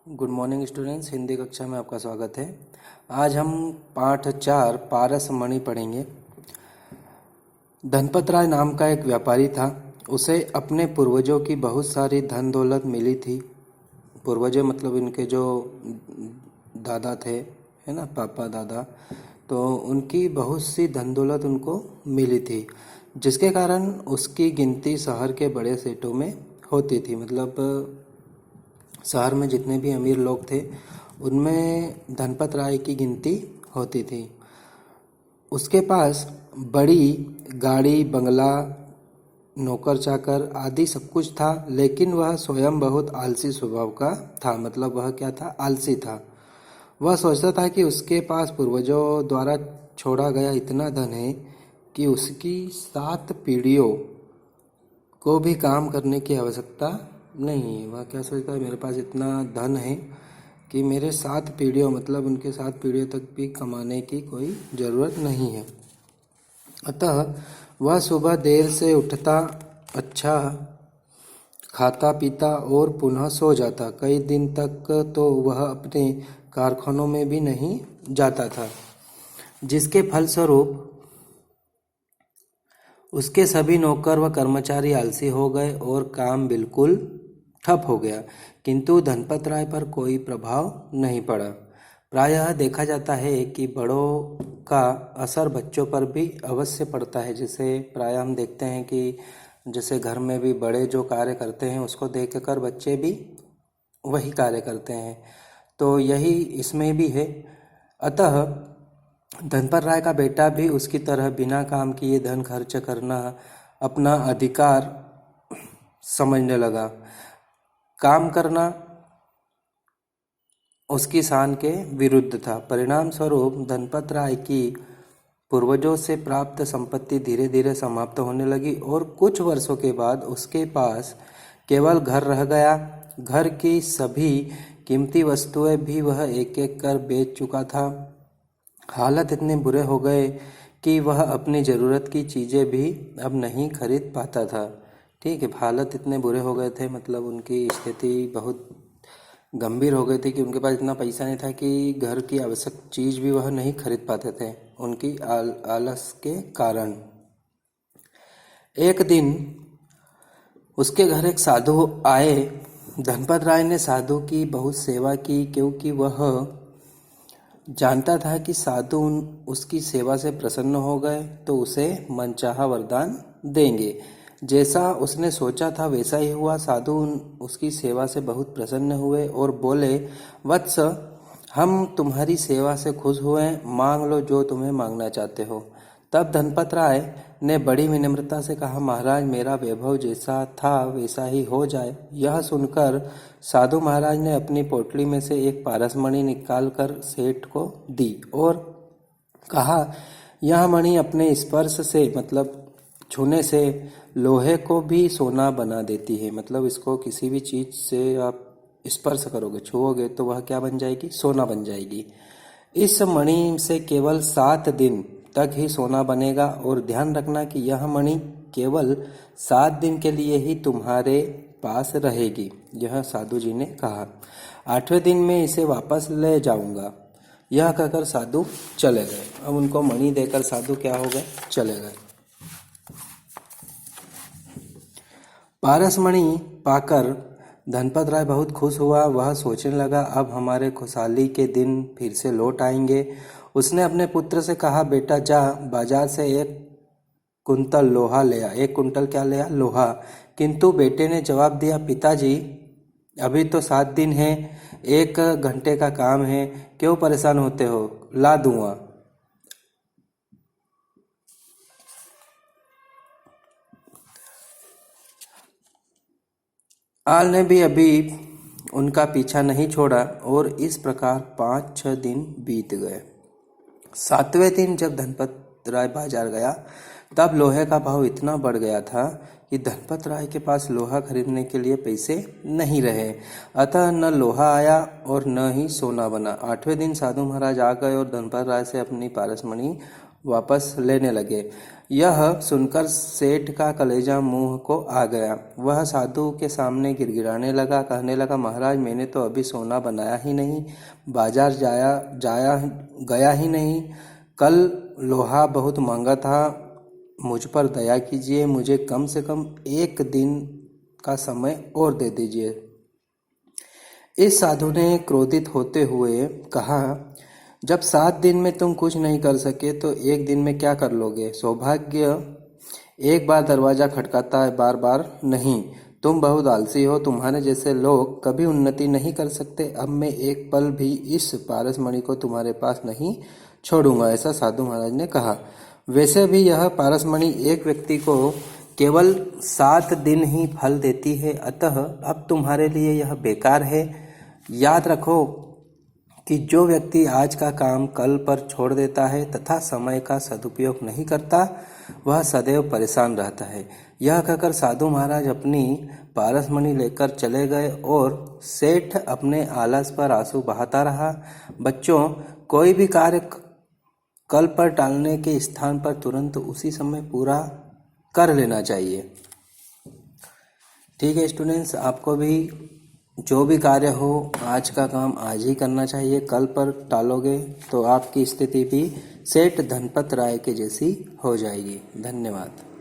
Good morning students, Hindi कक्षा में आपका स्वागत है। आज हम पाठ 4 पारस मणि पढ़ेंगे। धनपत राय नाम का एक व्यापारी था। उसे अपने पूर्वजों की बहुत सारी धन दौलत मिली थी। पूर्वजों मतलब इनके जो दादा थे, है ना, पापा दादा, तो उनकी बहुत सी धन दौलत उनको मिली थी, जिसके कारण उसकी गिनती शहर के बड़े सेठों में होती थी। मतलब शहर में जितने भी अमीर लोग थे उनमें धनपत राय की गिनती होती थी। उसके पास बड़ी गाड़ी, बंगला, नौकर चाकर आदि सब कुछ था, लेकिन वह स्वयं बहुत आलसी स्वभाव का था। मतलब वह क्या था? आलसी था। वह सोचता था कि उसके पास पूर्वजों द्वारा छोड़ा गया इतना धन है कि उसकी 7 पीढ़ियों को भी काम करने की आवश्यकता नहीं है। वह क्या सोचता है? मेरे पास इतना धन है कि मेरे 7 पीढ़ियों मतलब उनके 7 पीढ़ियों तक भी कमाने की कोई ज़रूरत नहीं है। अतः वह सुबह देर से उठता, अच्छा खाता पीता और पुनः सो जाता। कई दिन तक तो वह अपने कारखानों में भी नहीं जाता था, जिसके फलस्वरूप उसके सभी नौकर व कर्मचारी आलसी हो गए और काम बिल्कुल ठप हो गया। किंतु धनपत राय पर कोई प्रभाव नहीं पड़ा। प्रायः देखा जाता है कि बड़ों का असर बच्चों पर भी अवश्य पड़ता है। जैसे प्रायः हम देखते हैं कि जैसे घर में भी बड़े जो कार्य करते हैं उसको देखकर बच्चे भी वही कार्य करते हैं, तो यही इसमें भी है। अतः धनपत राय का बेटा भी उसकी तरह बिना काम किए धन खर्च करना अपना अधिकार समझने लगा। काम करना उसकी शान के विरुद्ध था। परिणाम स्वरूप धनपत राय की पूर्वजों से प्राप्त संपत्ति धीरे धीरे समाप्त होने लगी और कुछ वर्षों के बाद उसके पास केवल घर रह गया। घर की सभी कीमती वस्तुएं भी वह एक एक कर बेच चुका था। हालत इतने बुरे हो गए कि वह अपनी ज़रूरत की चीज़ें भी अब नहीं खरीद पाता था। ठीक है, हालत इतने बुरे हो गए थे, मतलब उनकी स्थिति बहुत गंभीर हो गई थी कि उनके पास इतना पैसा नहीं था कि घर की आवश्यक चीज़ भी वह नहीं खरीद पाते थे, उनकी आलस के कारण। एक दिन उसके घर एक साधु आए। धनपत राय ने साधु की बहुत सेवा की, क्योंकि वह जानता था कि साधु उसकी सेवा से प्रसन्न हो गए तो उसे मनचाहा वरदान देंगे। जैसा उसने सोचा था वैसा ही हुआ। साधु उसकी सेवा से बहुत प्रसन्न हुए और बोले, वत्स, हम तुम्हारी सेवा से खुश हुए, मांग लो जो तुम्हें मांगना चाहते हो। तब धनपत राय ने बड़ी विनम्रता से कहा, महाराज, मेरा वैभव जैसा था वैसा ही हो जाए। यह सुनकर साधु महाराज ने अपनी पोटली में से एक पारसमणि निकालकर सेठ को दी और कहा, यह मणि अपने स्पर्श से मतलब छूने से लोहे को भी सोना बना देती है। मतलब इसको किसी भी चीज़ से आप स्पर्श करोगे, छुओगे, तो वह क्या बन जाएगी? सोना बन जाएगी। इस मणि से केवल 7 दिन तक ही सोना बनेगा और ध्यान रखना कि यह मणि केवल 7 दिन के लिए ही तुम्हारे पास रहेगी। यह साधु जी ने कहा। 8वें दिन में इसे वापस ले जाऊंगा। यह कहकर साधु चले गए। अब उनको मणि देकर साधु क्या हो गए? चले गए। पारसमणि पाकर धनपत राय बहुत खुश हुआ। वह सोचने लगा, अब हमारे खुशहाली के दिन फिर से लौट आएंगे। उसने अपने पुत्र से कहा, बेटा जा बाजार से 1 कुंतल लोहा ले आ। 1 कुंतल क्या ले आ? लोहा। किंतु बेटे ने जवाब दिया, पिताजी, अभी तो 7 दिन है, 1 घंटे का काम है, क्यों परेशान होते हो? ला दूंगा। आल ने भी अभी उनका पीछा नहीं छोड़ा और इस प्रकार 5-6 दिन बीत गए। 7वें दिन जब धनपत राय बाजार गया तब लोहे का भाव इतना बढ़ गया था कि धनपत राय के पास लोहा खरीदने के लिए पैसे नहीं रहे। अतः न लोहा आया और न ही सोना बना। 8वें दिन साधु महाराज आ गए और धनपत राय से अपनी पारसमणि वापस लेने लगे। यह सुनकर सेठ का कलेजा मुंह को आ गया। वह साधु के सामने गिड़गिड़ाने लगा, कहने लगा, महाराज, मैंने तो अभी सोना बनाया ही नहीं, बाजार गया ही नहीं, कल लोहा बहुत महंगा था, मुझ पर दया कीजिए, मुझे कम से कम 1 दिन का समय और दे दीजिए। इस साधु ने क्रोधित होते हुए कहा, जब 7 दिन में तुम कुछ नहीं कर सके तो 1 दिन में क्या कर लोगे? सौभाग्य एक बार दरवाजा खटकाता है, बार बार नहीं। तुम बहुत आलसी हो, तुम्हारे जैसे लोग कभी उन्नति नहीं कर सकते। अब मैं एक पल भी इस पारसमणि को तुम्हारे पास नहीं छोड़ूंगा, ऐसा साधु महाराज ने कहा। वैसे भी यह पारसमणि एक व्यक्ति को केवल 7 दिन ही फल देती है, अतः अब तुम्हारे लिए यह बेकार है। याद रखो कि जो व्यक्ति आज का काम कल पर छोड़ देता है तथा समय का सदुपयोग नहीं करता, वह सदैव परेशान रहता है। यह कहकर साधु महाराज अपनी पारसमणि लेकर चले गए और सेठ अपने आलस पर आंसू बहाता रहा। बच्चों, कोई भी कार्य कल पर टालने के स्थान पर तुरंत उसी समय पूरा कर लेना चाहिए। ठीक है स्टूडेंट्स, आपको भी जो भी कार्य हो आज का काम आज ही करना चाहिए। कल पर टालोगे तो आपकी स्थिति भी सेठ धनपत राय के जैसी हो जाएगी। धन्यवाद।